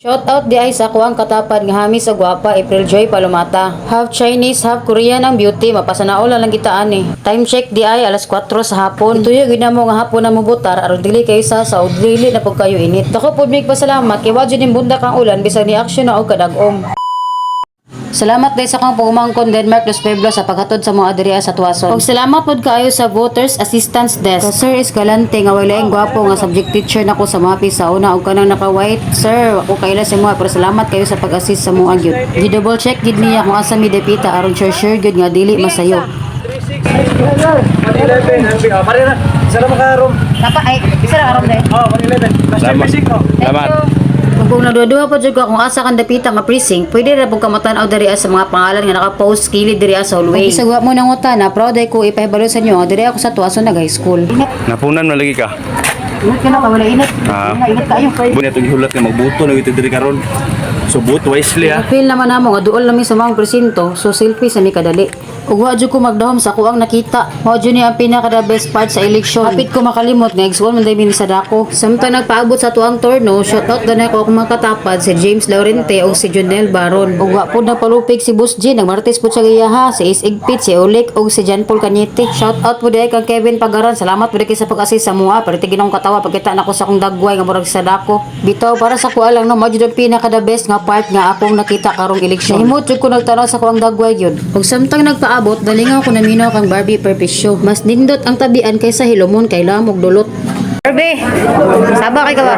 Shout out di ay sa kuwang katapad nga hami sa gwapa April Joy Palomata. Half Chinese, half Korean ang beauty, mapasanaola lang gitaan eh. Time check di ay alas 4 sa hapon. Tuyo gid mo nga hapon na mubutar aron dili kay sa dili na pud kayo init. Dako pud mig pasalamat kay wa jud ning bunda kang ulan bisag ni action na og kadag-om. Salamat din sa kang pagumangkon Denmark Dos Pueblos sa paghatod sa mga adiriya sa Tuwason. Ug salamat pod kaayo sa Voters Assistance Desk. Sir Escalante nga wala ang gwapo nga subject teacher nako sa MAPI sa una ug kanang naka-white. Sir, ako kaila sa mga pero salamat kayo sa pag-assist sa mga gyud. Gi-double check gid niya kung asa mi depita aron sure gyud nga dili masayo. 111, pare na. Sara makarom. Napa ay, bisa ra karon dai. 111. Salamat. Kung naduduha pa jud ka kung asa kang dapita nga precinct, pwede ra pud ka matan-aw diri sa mga pangalan nga naka-post kilid diri sa hallway. Isagwa mo nang utana, proud ay ko ipahibalo sa inyo nga diri ako sa Tuwason nag high school. Init, Napunan na lagi ka. init ka na wala init. Init kayo. Bunya itong gihulat nga magbuto na ito diri karon. So boot wisely ha. Feel naman namo nga duol nami sa mga presinto, so selfie sa mi kadali. Ug wa jud ko magdahom sa kuang nakita. Mao jud ni ang pinaka the best part sa election. Hapit ko makalimot nga ex-1 man dai sa dako. Samtang nagpaabot sa tuang torno, shoutout ganay ko akong mga katapad si James Laurente ug si Jonel Baron. Ug wa pud nagpalupig si Boss G, nagmartes pud sa giyaha, si Isig Pit, si Ulik ug si John Paul Cañete. Shoutout pud kang Kevin Pagaran. Salamat pud kay sa pag-assist sa mua, pero tiginong katawa pagkita nako sa akong dagway nga murag sa dako. Bitaw para sa kuha lang no, mao jud ang pinaka the best nga part nga akong nakita karong eleksyon. Nahimot jud ko nagtanaw sa kuang dagway gyud. Ug samtang nagpaabot, dalingaw ko naminaw kang Barbie Perpecio. Mas nindot ang tabian kaysa hilomon kay lamog dulot. Barbie, saba kay ka ba?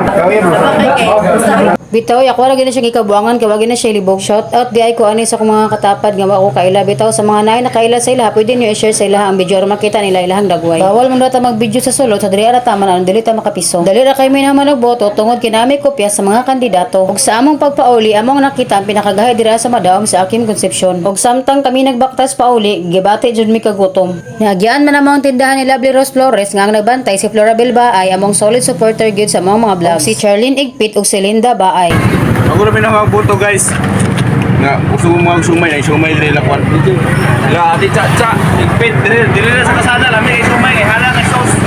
Bitaw, ako lagi na siya gikabuangan kay wagi na siya libog. Shout out di ay ko ani sa akong mga katapad nga ako kaila. Bitaw sa mga nay nakaila sa ila, pwede niyo i-share sa ila ang video para makita nila ilahang dagway. Bawal man ta mag-video sa sulod sa diri ara taman aron dili ta makapiso. Dali ra kay minaman og boto tungod kinami kopya sa mga kandidato. Ug sa among pagpauli among nakita ang pinakagahay diri sa Madaom sa Akim Concepcion. Ug samtang kami nagbaktas pauli, gibati jud mi kagutom. Nagyan man among tindahan ni Lovely Rose Flores nga ang nagbantay si Florabel Baay among solid supporter gyud sa mga vlog. Si Charlene Igpit ug si Linda Baay. Ako na pinamagbuto guys. Nga gusto mo mag-sumay ay sumay diri lakwan. Nga ati cha igpit diri na sa kasada lami ay sumay kay hala na sauce.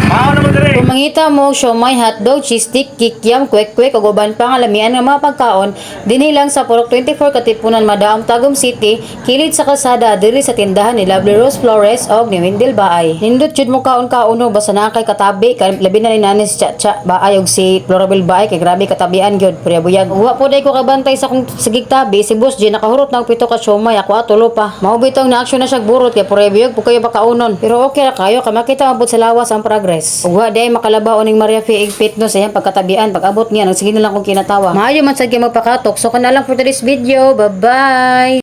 Mao naman diri. Kung mangita mo siomay, hotdog, cheese stick, kikiam, kwek-kwek ug uban pa nga lamian nga mga pagkaon dinhi lang sa Purok 24 Katipunan, Madaom, Tagum City, kilid sa kalsada diri sa tindahan ni Lovely Rose Flores og ni Wendell Baay. Nindot jud mo kaon-kaon basta na kay katabi labi na ni Nani si Chacha Baay ug si Florabel Baay kay grabe katabian gyud purya-buyag. Wa po day ko kabantay sa kung sigig tabi si Boss G nakahurot na og pito ka siomay, ako atulo pa. Mao bitong na action na siya burot kay purya-buyag po kayo bakaunon. Pero okay ra kayo kay makita mabot sa lawas ang progress. Ug wa day makalabaw ning Maria Fee Igpit no sa iyang pagkatabian pag-abot niya nang sige na lang kung kinatawa. Maayo man sad kay magpakatok. So kana lang for today's video. Bye-bye.